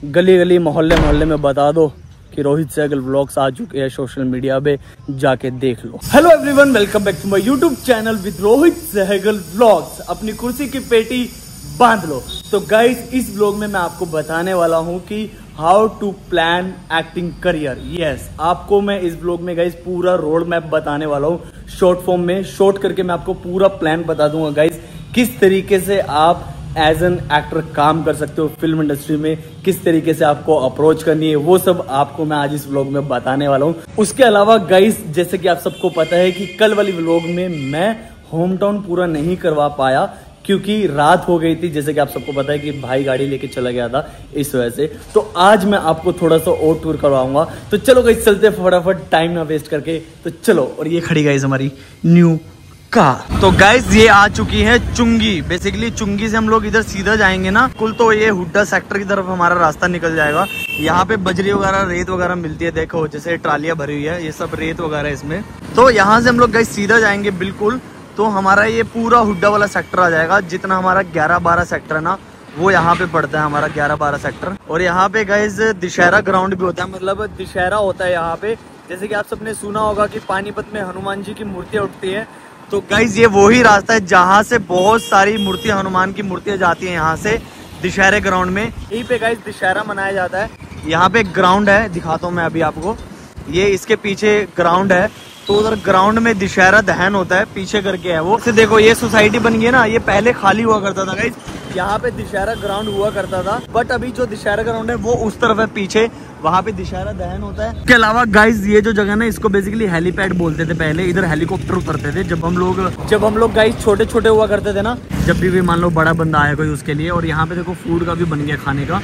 गली गली मोहल्ले मोहल्ले में बता दो कि रोहित सहगल व्लॉग्स आ चुके हैं सोशल मीडिया पे, जाके देख लो। Hello everyone, welcome back to my YouTube channel with Rohit Sehgal vlogs. अपनी कुर्सी की पेटी बांध लो। तो गाइस, इस व्लॉग में मैं आपको बताने वाला हूं कि how to plan acting career. Yes, आपको मैं इस व्लॉग में गाइस पूरा रोड मैप बताने वाला हूं, शॉर्ट फॉर्म में शॉर्ट करके मैं आपको पूरा प्लान बता दूंगा गाइस, किस तरीके से आप एज एन एक्टर काम कर सकते हो फिल्म इंडस्ट्री में, किस तरीके से आपको अप्रोच करनी है, वो सब आपको मैं आज इस व्लॉग में बताने वाला हूँ। उसके अलावा गाइस, जैसे कि आप सबको पता है कि कल वाली व्लॉग में मैं होम टाउन पूरा नहीं करवा पाया क्योंकि रात हो गई थी, जैसे कि आप सबको पता है कि भाई गाड़ी लेके चला गया था, इस वजह से। तो आज मैं आपको थोड़ा सा और टूर करवाऊंगा। तो चलो गाइस, चलते फटाफट, टाइम ना वेस्ट करके। तो चलो, और ये खड़ी गाइस हमारी न्यू कार। तो गाइस, ये आ चुकी है चुंगी। बेसिकली चुंगी से हम लोग इधर सीधा जाएंगे ना, कुल तो ये हुड्डा सेक्टर की तरफ हमारा रास्ता निकल जाएगा। यहाँ पे बजरी वगैरह, रेत वगैरह मिलती है, देखो जैसे ट्रालियां भरी हुई है, ये सब रेत वगैरह है इसमें। तो यहाँ से हम लोग गाइस सीधा जाएंगे बिल्कुल, तो हमारा ये पूरा हुड्डा वाला सेक्टर आ जाएगा। जितना हमारा 11-12 सेक्टर है ना, वो यहाँ पे पड़ता है हमारा 11-12 सेक्टर। और यहाँ पे गाइस दशहरा ग्राउंड भी होता है, मतलब दशहरा होता है यहाँ पे। जैसे कि आप सबने सुना होगा कि पानीपत में हनुमान जी की मूर्तियाँ उठती है, तो गाइज ये वही रास्ता है जहाँ से बहुत सारी मूर्तियाँ, हनुमान की मूर्तियाँ जाती हैं यहाँ से दशहरे ग्राउंड में। यहीं पे गाइज दशहरा मनाया जाता है। यहाँ पे ग्राउंड है, दिखाता हूँ मैं अभी आपको, ये इसके पीछे ग्राउंड है। तो उधर ग्राउंड में दशहरा दहन होता है, पीछे करके है वो। से देखो, ये सोसाइटी बन गई है ना, ये पहले खाली हुआ करता था गाइज, यहाँ पे दशहरा ग्राउंड हुआ करता था, बट अभी जो दशहरा ग्राउंड है वो उस तरफ है पीछे, वहाँ पे दशहरा दहन होता है। इसके अलावा गाइज, ये जो जगह ना, इसको बेसिकली हेलीपैड बोलते थे पहले। इधर हेलीकॉप्टर उतरते थे जब हम लोग गाइज छोटे छोटे हुआ करते थे ना, जब भी मान लो बड़ा बंदा आया कोई उसके लिए। और यहाँ पे देखो फूड का भी बन गया, खाने का,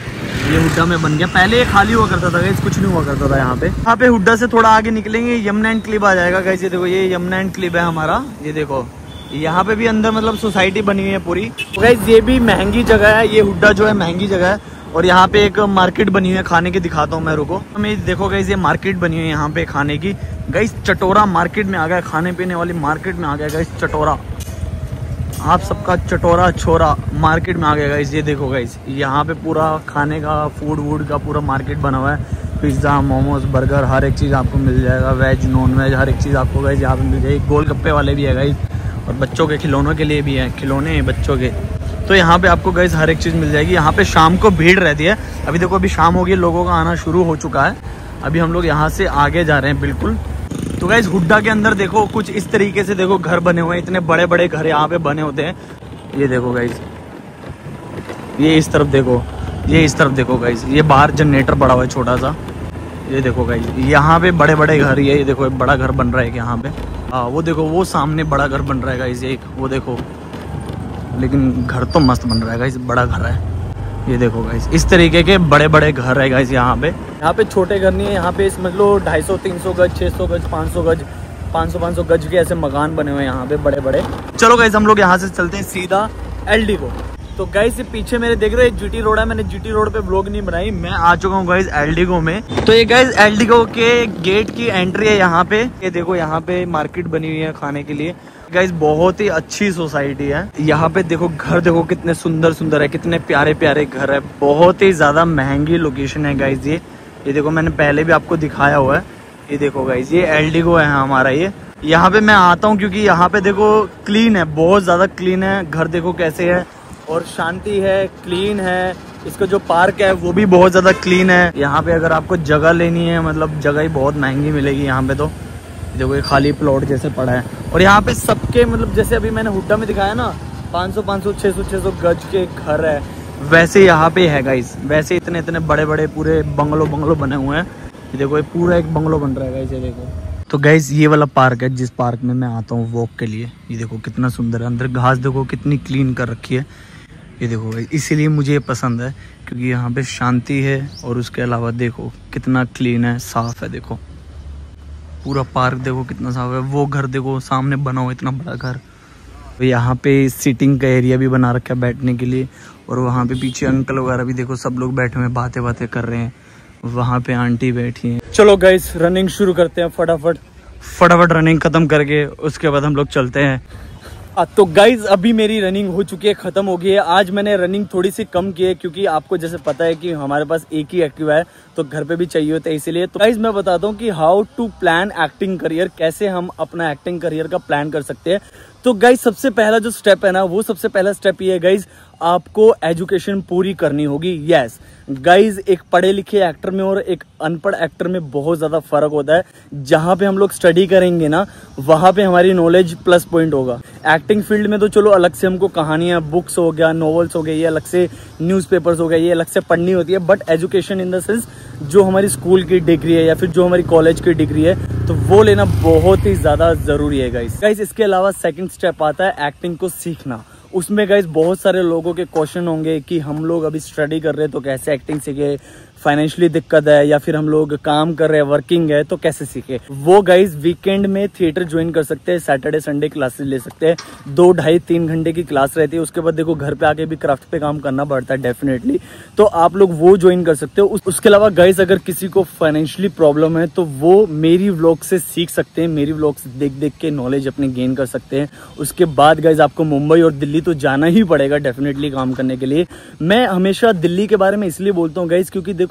ये हुड्डा में बन गया। पहले ये खाली हुआ करता था गाइज, कुछ नहीं हुआ करता था यहाँ पे। यहाँ पे हुड्डा से थोड़ा आगे निकलेंगे, यमुना एंड क्लिप आ जाएगा गाइज। ये देखो, ये यमुना एंड क्लिप है हमारा, ये देखो। यहाँ पे भी अंदर मतलब सोसाइटी बनी हुई है पूरी। तो गाइज ये भी महंगी जगह है, ये हुड्डा जो है महंगी जगह है। और यहाँ पे एक मार्केट बनी हुई है खाने की, दिखाता हूँ मैं, रुको। हमें देखो गाइज, ये मार्केट बनी हुई है यहाँ पे खाने की। गाइज चटोरा मार्केट में आ गया, खाने पीने वाली मार्केट में आ गया गाइज चटोरा। आप सबका चटोरा छोरा मार्केट में आ गया गाइज। ये देखो गाइज, यहाँ पे पूरा खाने का, फूड वूड का पूरा मार्केट बना हुआ है। पिज्ज़ा, मोमोज, बर्गर, हर एक चीज़ आपको मिल जाएगा। वेज, नॉन वेज, हर एक चीज़ आपको गाइज यहाँ पे मिल जाएगी। गोलगप्पे वाले भी है गाइज, और बच्चों के खिलौनों के लिए भी है, खिलौने हैं बच्चों के। तो यहाँ पे आपको गाइज हर एक चीज़ मिल जाएगी। यहाँ पे शाम को भीड़ रहती है। अभी देखो, अभी शाम हो गई, लोगों का आना शुरू हो चुका है। अभी हम लोग यहाँ से आगे जा रहे हैं बिल्कुल। तो गाइज हुड्डा के अंदर देखो कुछ इस तरीके से देखो घर बने हुए हैं, इतने बड़े बड़े घर यहाँ पे बने होते हैं। ये देखो गाइज, ये इस तरफ देखो, ये इस तरफ देखो गाइज, ये बाहर जनरेटर पड़ा हुआ है छोटा सा। ये देखो गाइज, यहाँ पे बड़े बड़े घर, ये देखो बड़ा घर बन रहा है यहाँ पे। हाँ, वो देखो, वो सामने बड़ा घर बन रहा है गाइज एक, वो देखो। लेकिन घर तो मस्त बन रहा है गाइज, बड़ा घर है। ये देखो गाइज, इस तरीके के बड़े बड़े घर है गाइज यहाँ पे। यहाँ पे छोटे घर नहीं है, यहाँ पे समझ लो 250-300 गज, 600 गज, 500 गज, 500 गज के ऐसे मकान बने हुए हैं यहाँ पे बड़े बड़े। चलो गाइज, हम लोग यहाँ से चलते हैं सीधा एलडी को। तो गाइज, ये पीछे मेरे देख रहे हैं जीटी रोड है, मैंने जीटी रोड पे ब्लॉग नहीं बनाई, मैं आ चुका हूँ गाइज एलडीगो में। तो ये गाइज एलडीगो के गेट की एंट्री है यहाँ पे। ये देखो, यहाँ पे मार्केट बनी हुई है खाने के लिए गाइज, बहुत ही अच्छी सोसाइटी है। यहाँ पे देखो घर, देखो कितने सुंदर सुंदर है, कितने प्यारे प्यारे घर है। बहुत ही ज्यादा महंगी लोकेशन है गाइज ये देखो, मैंने पहले भी आपको दिखाया हुआ है। ये देखो गाइज, ये एलडीगो है हमारा। ये यहाँ पे मैं आता हूँ क्योंकि यहाँ पे देखो क्लीन है, बहुत ज्यादा क्लीन है। घर देखो कैसे है, और शांति है, क्लीन है। इसका जो पार्क है वो भी बहुत ज्यादा क्लीन है। यहाँ पे अगर आपको जगह लेनी है, मतलब जगह ही बहुत महंगी मिलेगी यहाँ पे। तो देखो, ये खाली प्लॉट जैसे पड़ा है। और यहाँ पे सबके मतलब जैसे अभी मैंने हुड्डा में दिखाया ना, 500-500, 600-600 गज के घर है, वैसे यहाँ पे है गाइस। वैसे इतने इतने बड़े बड़े पूरे बंगलो बने हुए हैं। ये देखो, ये पूरा एक बंगलो बन रहा है गाइस, ये देखो। तो गाइस, ये वाला पार्क है जिस पार्क में मैं आता हूँ वॉक के लिए। ये देखो कितना सुंदर है, अंदर घास देखो कितनी क्लीन कर रखी है। ये देखो गाइस, इसीलिए मुझे ये पसंद है क्योंकि यहाँ पे शांति है, और उसके अलावा देखो कितना क्लीन है, साफ है। देखो पूरा पार्क देखो कितना साफ है। वो घर देखो सामने बना हुआ, इतना बड़ा घर। तो यहाँ पे सिटिंग का एरिया भी बना रखा है बैठने के लिए। और वहाँ पे पीछे अंकल वगैरह भी देखो, सब लोग बैठे हुए बातें कर रहे हैं। वहाँ पे आंटी बैठी हैं। चलो गाइस, रनिंग शुरू करते हैं फटाफट रनिंग खत्म करके उसके बाद हम लोग चलते हैं तो गाइज अभी मेरी रनिंग हो चुकी है, खत्म हो गई है। आज मैंने रनिंग थोड़ी सी कम की है क्योंकि आपको जैसे पता है कि हमारे पास एक ही एक्टिवा है तो घर पे भी चाहिए होता है, इसीलिए। तो गाइज मैं बताता हूँ कि how to plan acting career, कैसे हम अपना एक्टिंग करियर का प्लान कर सकते हैं। तो गाइज सबसे पहला जो स्टेप है ना, वो सबसे पहला स्टेप ये है गाइज, आपको एजुकेशन पूरी करनी होगी। यस गाइज, एक पढ़े लिखे एक्टर में और एक अनपढ़ एक्टर में बहुत ज्यादा फर्क होता है। जहां पे हम लोग स्टडी करेंगे ना, वहां पे हमारी नॉलेज प्लस पॉइंट होगा। एक्टिंग फील्ड में तो चलो अलग से हमको कहानियां, बुक्स हो गया, नॉवेल्स हो गए, ये अलग से न्यूज़पेपर्स हो गए, ये अलग से पढ़नी होती है। But education in the sense जो हमारी स्कूल की डिग्री है या फिर जो हमारी कॉलेज की डिग्री है, तो वो लेना बहुत ही ज्यादा जरूरी है गाइज। इसके अलावा सेकंड स्टेप आता है एक्टिंग को सीखना। उसमें गाइज बहुत सारे लोगों के क्वेश्चन होंगे कि हम लोग अभी स्टडी कर रहे हैं तो कैसे एक्टिंग सीखे, फाइनेंशियली दिक्कत है या फिर हम लोग काम कर रहे हैं, वर्किंग है, तो कैसे सीखे। वो गाइज वीकेंड में थिएटर ज्वाइन कर सकते हैं, सैटरडे संडे क्लासेस ले सकते हैं। 2, 2.5, 3 घंटे की क्लास रहती है। उसके बाद देखो घर पे आके भी क्राफ्ट पे काम करना पड़ता है डेफिनेटली, तो आप लोग वो ज्वाइन कर सकते हो। उसके अलावा गाइज अगर किसी को फाइनेंशियली प्रॉब्लम है तो वो मेरी व्लॉग से सीख सकते हैं, मेरी व्लॉग से देख देख के नॉलेज अपने गेन कर सकते हैं। उसके बाद गाइज आपको मुंबई और दिल्ली तो जाना ही पड़ेगा डेफिनेटली काम करने के लिए। मैं हमेशा दिल्ली के बारे में इसलिए बोलता हूँ गाइज क्योंकि देखो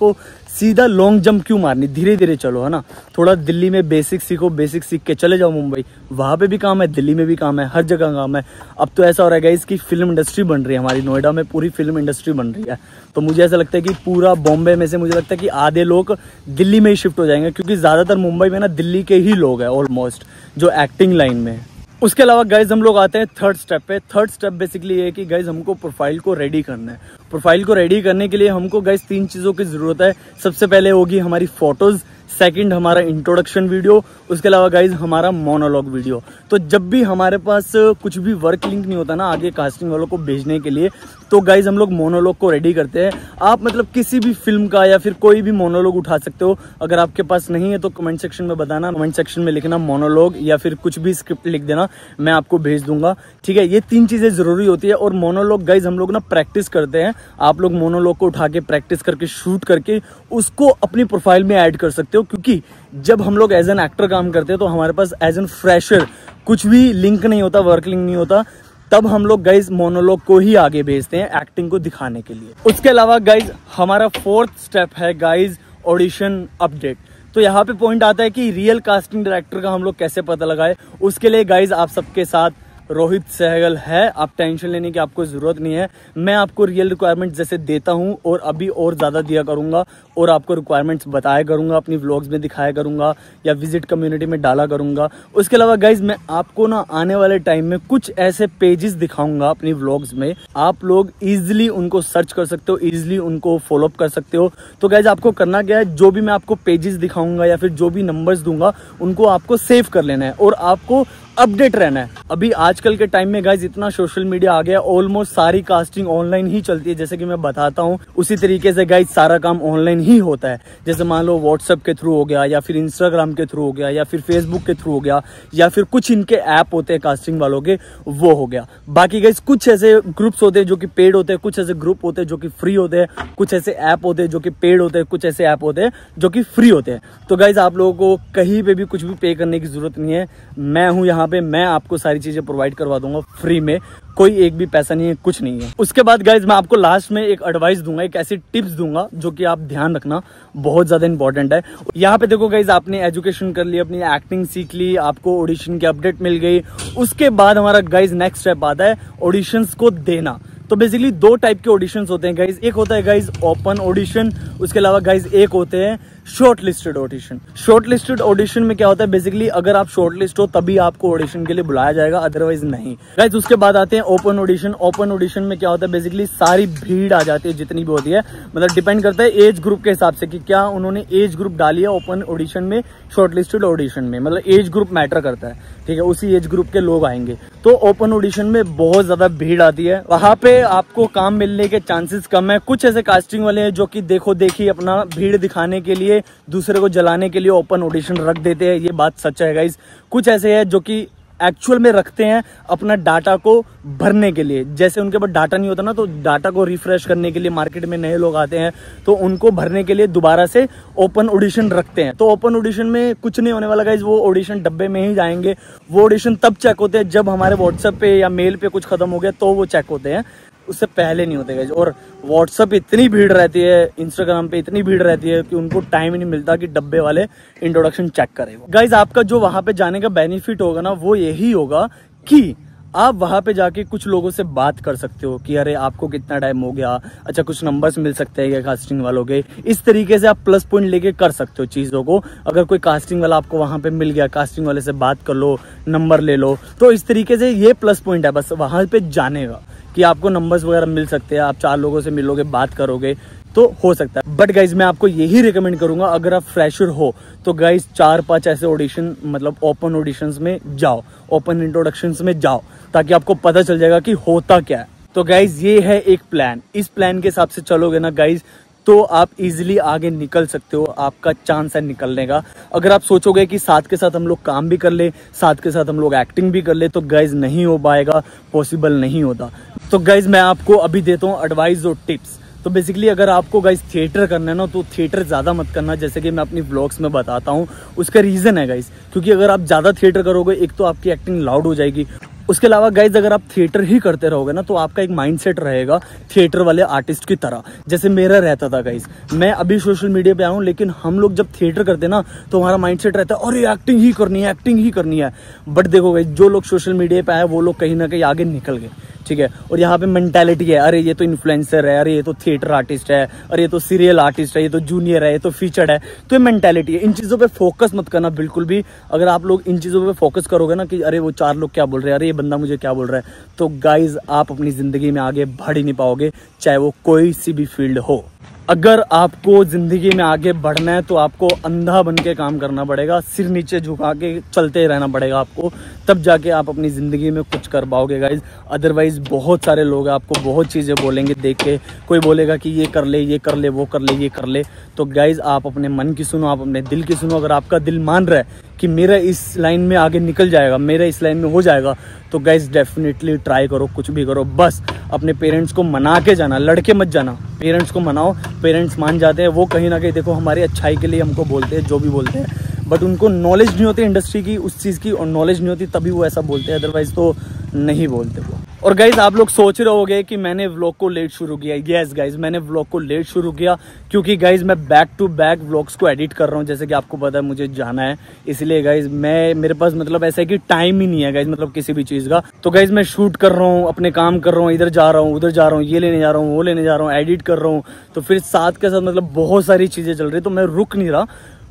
सीधा लॉन्ग जंप क्यों मारनी, धीरे धीरे चलो, है ना। थोड़ा दिल्ली में बेसिक सीखो, बेसिक सीख के चले जाओ मुंबई, वहां पे भी काम है, दिल्ली में भी काम है, हर जगह काम है। अब तो ऐसा हो रहा है गाइस कि फिल्म इंडस्ट्री बन रही है, हमारी नोएडा में पूरी फिल्म इंडस्ट्री बन रही है। तो मुझे ऐसा लगता है कि पूरा बॉम्बे में से मुझे लगता है कि आधे लोग दिल्ली में ही शिफ्ट हो जाएंगे, क्योंकि ज्यादातर मुंबई में ना दिल्ली के ही लोग हैं ऑलमोस्ट जो एक्टिंग लाइन में। उसके अलावा गाइज हम लोग आते हैं थर्ड स्टेप पे। थर्ड स्टेप बेसिकली ये है कि गाइज हमको प्रोफाइल को रेडी करना है। प्रोफाइल को रेडी करने के लिए हमको गाइज 3 चीजों की जरूरत है। सबसे पहले होगी हमारी फोटोज, सेकंड हमारा इंट्रोडक्शन वीडियो, उसके अलावा गाइज हमारा मोनोलॉग वीडियो। तो जब भी हमारे पास कुछ भी वर्क लिंक नहीं होता ना आगे कास्टिंग वालों को भेजने के लिए, तो गाइज हम लोग मोनोलॉग को रेडी करते हैं। आप मतलब किसी भी फिल्म का या फिर कोई भी मोनोलॉग उठा सकते हो। अगर आपके पास नहीं है तो कमेंट सेक्शन में बताना, कमेंट सेक्शन में लिखना मोनोलॉग या फिर कुछ भी स्क्रिप्ट लिख देना, मैं आपको भेज दूंगा। ठीक है, ये 3 चीजें जरूरी होती है। और मोनोलॉग गाइज हम लोग ना प्रैक्टिस करते हैं। आप लोग मोनोलॉग को उठा के प्रैक्टिस करके शूट करके उसको अपनी प्रोफाइल में ऐड कर सकते हो, क्योंकि जब हम लोग एज एन एक्टर काम करते हैं तो हमारे पास एज एन फ्रेशर कुछ भी लिंक नहीं होता, वर्क लिंक नहीं होता, तब हम लोग गाइज मोनोलॉग को ही आगे भेजते हैं एक्टिंग को दिखाने के लिए। उसके अलावा गाइज हमारा 4th स्टेप है गाइज ऑडिशन अपडेट। तो यहाँ पे पॉइंट आता है कि रियल कास्टिंग डायरेक्टर का हम लोग कैसे पता लगाए। उसके लिए गाइज आप सबके साथ रोहित सहगल है, आप टेंशन लेने की आपको जरूरत नहीं है। मैं आपको रियल रिक्वायरमेंट जैसे देता हूं और अभी और ज्यादा दिया करूंगा और आपको रिक्वायरमेंट्स बताया करूंगा, अपनी व्लॉग्स में दिखाया करूंगा या विजिट कम्युनिटी में डाला करूंगा। उसके अलावा गाइज मैं आपको ना आने वाले टाइम में कुछ ऐसे पेजेस दिखाऊंगा अपनी व्लॉग्स में, आप लोग इजिली उनको सर्च कर सकते हो, इजिली उनको फॉलोअप कर सकते हो। तो गाइज आपको करना क्या है, जो भी मैं आपको पेजेस दिखाऊंगा या फिर जो भी नंबर्स दूंगा उनको आपको सेव कर लेना है और आपको अपडेट रहना है। अभी आजकल के टाइम में गाइज इतना सोशल मीडिया आ गया, ऑलमोस्ट सारी कास्टिंग ऑनलाइन ही चलती है। जैसे कि मैं बताता हूँ उसी तरीके से गाइज सारा काम ऑनलाइन ही होता है। जैसे मान लो व्हाट्सएप के थ्रू हो गया या फिर इंस्टाग्राम के थ्रू हो गया या फिर फेसबुक के थ्रू हो गया या फिर कुछ इनके ऐप होते हैं कास्टिंग वालों के, वो हो गया। बाकी गाइज कुछ ऐसे ग्रुप्स होते हैं जो कि पेड होते हैं, कुछ ऐसे ग्रुप होते हैं जो कि फ्री होते हैं, कुछ ऐसे ऐप होते हैं जो कि पेड होते हैं, कुछ ऐसे ऐप होते हैं जो कि फ्री होते हैं। तो गाइज आप लोगों को कहीं पे भी कुछ भी पे करने की जरूरत नहीं है। मैं हूँ यहाँ पे, मैं आपको सारी चीजें प्रोवाइड करवा दूंगा फ्री में, कोई एक भी पैसा नहीं है, कुछ नहीं है। उसके बाद गाइज मैं आपको लास्ट में एक एडवाइस दूंगा, एक ऐसी टिप्स दूंगा जो कि आप ध्यान रखना, बहुत ज्यादा इंपॉर्टेंट है। यहाँ पे देखो गाइज आपने एजुकेशन कर ली, अपनी एक्टिंग सीख ली, आपको ऑडिशन की अपडेट मिल गई। उसके बाद हमारा गाइज नेक्स्ट स्टेप आता है ऑडिशंस को देना। तो बेसिकली 2 टाइप के ऑडिशंस होते हैं गाइज। एक होता है गाइज ओपन ऑडिशन, उसके अलावा गाइज एक होते हैं short listed audition. Short listed audition में क्या होता है, बेसिकली अगर आप शॉर्ट लिस्ट हो तभी आपको ऑडिशन के लिए बुलाया जाएगा, अदरवाइज नहीं गाइज। उसके बाद आते हैं ओपन ऑडिशन। ओपन ऑडिशन में क्या होता है, बेसिकली सारी भीड़ आ जाती है जितनी भी होती है, मतलब डिपेंड करता है एज ग्रुप के हिसाब से कि क्या उन्होंने एज ग्रुप डाली है ओपन ऑडिशन में, शॉर्ट लिस्टेड ऑडिशन में, मतलब एज ग्रुप मैटर करता है। ठीक है, उसी एज ग्रुप के लोग आएंगे। तो ओपन ऑडिशन में बहुत ज्यादा भीड़ आती है, वहां पे आपको काम मिलने के चांसेस कम है। कुछ ऐसे कास्टिंग वाले हैं जो कि देखो देखी अपना भीड़ दिखाने के लिए, दूसरे को जलाने के लिए ओपन ऑडिशन रख देते हैं, ये बात सच है गाइज। कुछ ऐसे है जो कि एक्चुअल में रखते हैं अपना डाटा को भरने के लिए। जैसे उनके पास डाटा नहीं होता ना, तो डाटा को रिफ्रेश करने के लिए मार्केट में नए लोग आते हैं, तो उनको भरने के लिए दोबारा से ओपन ऑडिशन रखते हैं। तो ओपन ऑडिशन में कुछ नहीं होने वाला गाइज, वो ऑडिशन डब्बे में ही जाएंगे। वो ऑडिशन तब चेक होते हैं जब हमारे व्हाट्सएप पे या मेल पे कुछ खत्म हो गया तो वो चेक होते हैं, उससे पहले नहीं होते गाइज। और व्हाट्सएप इतनी भीड़ रहती है, इंस्टाग्राम पे इतनी भीड़ रहती है कि उनको टाइम ही नहीं मिलता कि डब्बे वाले इंट्रोडक्शन चेक करें। गाइज आपका जो वहां पे जाने का बेनिफिट होगा ना, वो यही होगा कि आप वहां पे जाके कुछ लोगों से बात कर सकते हो कि अरे आपको कितना टाइम हो गया, अच्छा कुछ नंबर्स मिल सकते हैं कास्टिंग वालों के। इस तरीके से आप प्लस पॉइंट लेके कर सकते हो चीजों को। अगर कोई कास्टिंग वाला आपको वहां पे मिल गया, कास्टिंग वाले से बात कर लो, नंबर ले लो, तो इस तरीके से ये प्लस पॉइंट है बस वहां पे जाने का, कि आपको नंबर्स वगैरह मिल सकते हैं। आप 4 लोगों से मिलोगे, बात करोगे तो हो सकता है। बट गाइज मैं आपको यही रिकमेंड करूंगा, अगर आप फ्रेशर हो तो गाइज 4-5 ऐसे ऑडिशन, मतलब ओपन ऑडिशंस में जाओ, ओपन इंट्रोडक्शंस में जाओ, ताकि आपको पता चल जाएगा कि होता क्या है। तो गाइज ये है एक प्लान, इस प्लान के हिसाब से चलोगे ना गाइज, तो आप इजीली आगे निकल सकते हो। आपका चांस है निकलने का। अगर आप सोचोगे कि साथ के साथ हम लोग काम भी कर ले, साथ के साथ हम लोग एक्टिंग भी कर ले, तो गाइज नहीं हो पाएगा, पॉसिबल नहीं होता। तो गाइज मैं आपको अभी देता हूँ एडवाइस और टिप्स। तो बेसिकली अगर आपको गाइज थिएटर करना है ना, तो थिएटर ज़्यादा मत करना, जैसे कि मैं अपनी व्लॉग्स में बताता हूँ। उसका रीज़न है गाइज, क्योंकि अगर आप ज़्यादा थिएटर करोगे, एक तो आपकी एक्टिंग लाउड हो जाएगी। उसके अलावा गाइज अगर आप थिएटर ही करते रहोगे ना, तो आपका एक माइंडसेट रहेगा थिएटर वाले आर्टिस्ट की तरह, जैसे मेरा रहता था गाइज। मैं अभी सोशल मीडिया पे आया हूँ, लेकिन हम लोग जब थिएटर करते ना, तो हमारा माइंडसेट रहता है अरे एक्टिंग ही करनी है, एक्टिंग ही करनी है। बट देखो गाइज, जो लोग सोशल मीडिया पे आए वो लोग कहीं ना कहीं आगे निकल गए, ठीक है। और यहाँ पे मेंटालिटी है, अरे ये तो इन्फ्लुएंसर है, अरे ये तो थिएटर आर्टिस्ट है, अरे ये तो सीरियल आर्टिस्ट है, ये तो जूनियर है, ये तो फीचर्ड है। तो ये मेंटालिटी है। इन चीज़ों पे फोकस मत करना बिल्कुल भी। अगर आप लोग इन चीज़ों पे फोकस करोगे ना कि अरे वो 4 लोग क्या बोल रहे हैं, अरे ये बंदा मुझे क्या बोल रहा है, तो गाइज आप अपनी जिंदगी में आगे बढ़ ही नहीं पाओगे, चाहे वो कोई सी भी फील्ड हो। अगर आपको जिंदगी में आगे बढ़ना है तो आपको अंधा बन के काम करना पड़ेगा, सिर नीचे झुका के चलते रहना पड़ेगा आपको, तब जाके आप अपनी ज़िंदगी में कुछ कर पाओगे गाइज। अदरवाइज बहुत सारे लोग आपको बहुत चीज़ें बोलेंगे देख के, कोई बोलेगा कि ये कर ले, ये कर ले, वो कर ले, ये कर ले। तो गाइज आप अपने मन की सुनो, आप अपने दिल की सुनो। अगर आपका दिल मान रहा है कि मेरा इस लाइन में आगे निकल जाएगा, मेरा इस लाइन में हो जाएगा, तो गाइज डेफिनेटली ट्राई करो, कुछ भी करो। बस अपने पेरेंट्स को मना के जाना, लड़के मत जाना, पेरेंट्स को मनाओ। पेरेंट्स मान जाते हैं, वो कहीं ना कहीं देखो हमारी अच्छाई के लिए हमको बोलते हैं, जो भी बोलते हैं, बट उनको नॉलेज नहीं होती इंडस्ट्री की, उस चीज़ की, और नॉलेज नहीं होती तभी वो ऐसा बोलते हैं, अदरवाइज तो नहीं बोलते वो। और गाइज आप लोग सोच रहे होगे कि मैंने व्लॉग को लेट शुरू किया। यस गाइज, मैंने व्लॉग को लेट शुरू किया क्योंकि गाइज मैं बैक टू बैक व्लॉग्स को एडिट कर रहा हूँ। जैसे कि आपको पता है मुझे जाना है, इसलिए गाइज मेरे पास मतलब ऐसा है कि टाइम ही नहीं है गाइज, मतलब किसी भी चीज़ का। तो गाइज मैं शूट कर रहा हूँ, अपने काम कर रहा हूँ, इधर जा रहा हूँ, उधर जा रहा हूँ, ये लेने जा रहा हूँ, वो लेने जा रहा हूँ, एडिट कर रहा हूँ, तो फिर साथ के साथ मतलब बहुत सारी चीज़ें चल रही, तो मैं रुक नहीं रहा।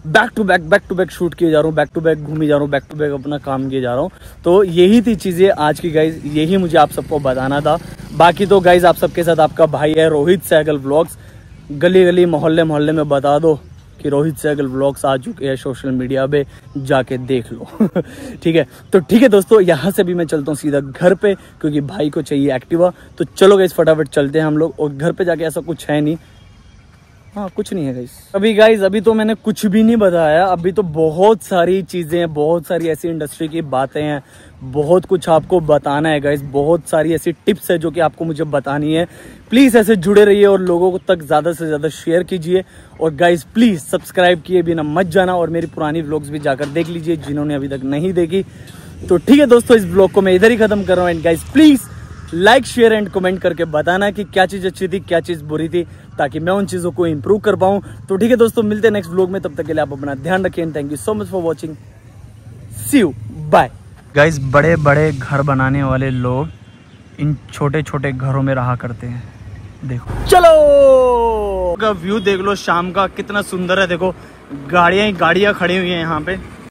बैक टू बैक शूट किए जा रहा हूँ, बैक टू बैक घूमी जा रहा हूँ, बैक टू बैक अपना काम किए जा रहा हूँ। तो यही थी चीज़ें आज की गाइज, यही मुझे आप सबको बताना था। बाकी तो गाइज आप सबके साथ आपका भाई है रोहित सहगल व्लॉग्स। गली गली मोहल्ले मोहल्ले में बता दो कि रोहित सहगल व्लॉग्स आ चुके हैं सोशल मीडिया पे, जाके देख लो। ठीक है, तो ठीक है दोस्तों, यहाँ से भी मैं चलता हूँ सीधा घर पे, क्योंकि भाई को चाहिए एक्टिवा। तो चलो गाइज फटाफट चलते हैं हम लोग, और घर पे जाके ऐसा कुछ है नहीं, हाँ कुछ नहीं है गाइज। अभी तो मैंने कुछ भी नहीं बताया। अभी तो बहुत सारी चीज़ें हैं, बहुत सारी ऐसी इंडस्ट्री की बातें हैं, बहुत कुछ आपको बताना है गाइज। बहुत सारी ऐसी टिप्स है जो कि आपको मुझे बतानी है। प्लीज़ ऐसे जुड़े रहिए और लोगों तक ज़्यादा से ज़्यादा शेयर कीजिए। और गाइज प्लीज़ सब्सक्राइब किए बिना मत जाना, और मेरी पुरानी व्लॉग्स भी जाकर देख लीजिए जिन्होंने अभी तक नहीं देखी। तो ठीक है दोस्तों, इस व्लॉग को मैं इधर ही ख़त्म कर रहा हूँ। And guys please like share and comment करके बताना कि क्या चीज़ अच्छी थी, क्या चीज़ बुरी थी, ताकि मैं उन चीज़ों को इम्प्रूव कर पाऊँ। तो ठीक है दोस्तों, मिलते हैं नेक्स्ट व्लॉग में, तब तक के लिए आप अपना ध्यान रखिए। Thank you so much for watching, see you, bye. Guys बड़े बड़े घर बनाने वाले लोग इन छोटे छोटे घरों में रहा करते हैं। देखो चलो का व्यू देख लो शाम का, कितना सुंदर है। देखो गाड़ियाँ ही गाड़ियाँ खड़ी हुई हैं यहाँ पे।